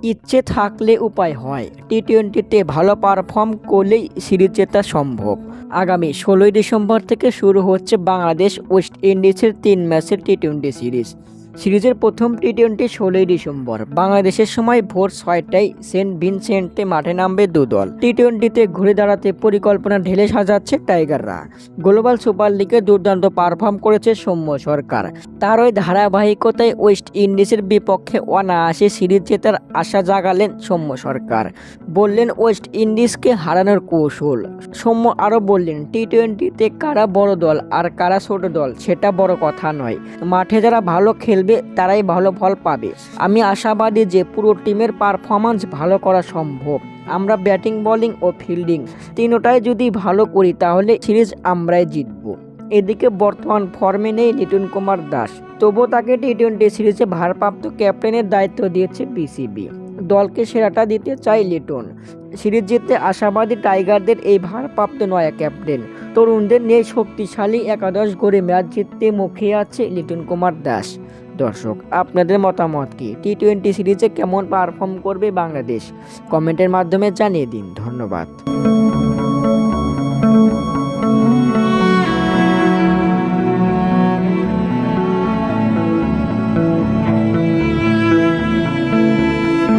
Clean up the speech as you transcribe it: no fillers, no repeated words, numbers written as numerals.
ইচ্ছে থাকলে উপায় হয়। টি-20তে ভালো পারফর্ম করলেই সিরিজ জেতা সম্ভব। আগামী ১৬ই ডিসেম্বর থেকে শুরু হচ্ছে বাংলাদেশ ওয়েস্ট ইন্ডিজের ৩ ম্যাচের টি-20 সিরিজ। সিরিজের প্রথম টি-20 ১৬ই ডিসেম্বর বাংলাদেশের সময় ভোর ৬টায় সেন্ট ভিনসেন্টে মাঠে নামবে দুদল। টি-20তে ঘুরে দাঁড়াতে পরিকল্পনা ঢেলে সাজাচ্ছে টাইগাররা। গ্লোবাল সুপার লিগে দুর্দান্ত পারফর্ম করেছে সৌম্য সরকার। তার ওই ধারাবাহিকতায় ওয়েস্ট ইন্ডিজের বিপক্ষে অনায়াসে সিরিজ জেতার আশা জাগালেন সৌম্য সরকার। বললেন ওয়েস্ট ইন্ডিজকে হারানোর কৌশল। সৌম্য আরও বললেন, টি-20তে কারা বড় দল আর কারা ছোট দল সেটা বড় কথা নয়, মাঠে যারা ভালো খেলবে তারাই ভালো ফল পাবে। আমি আশাবাদী যে পুরো টিমের পারফরম্যান্স ভালো করা সম্ভব। আমরা ব্যাটিং, বোলিং ও ফিল্ডিং তিনটাই যদি ভালো করি তাহলে সিরিজ আমরাই জিতব। এদিকে বর্তমান ফর্মে নেই লিটন কুমার দাস, তবুও তাকে টি-20 সিরিজে ভারপ্রাপ্ত ক্যাপ্টেনের দায়িত্ব দিয়েছে বিসিবি। দলকে সেরাটা দিতে চায় লিটন। সিরিজ জিততে আশাবাদী টাইগারদের এই ভারপ্রাপ্ত নয়া ক্যাপ্টেন। তরুণদের নিয়ে শক্তিশালী একাদশ গড়ে ম্যাচ জিততে মুখিয়ে আছে লিটন কুমার দাস। দর্শক, আপনাদের মতামত কি? টি-20 সিরিজে কেমন পারফর্ম করবে বাংলাদেশ? কমেন্টের মাধ্যমে জানিয়ে দিন। ধন্যবাদ।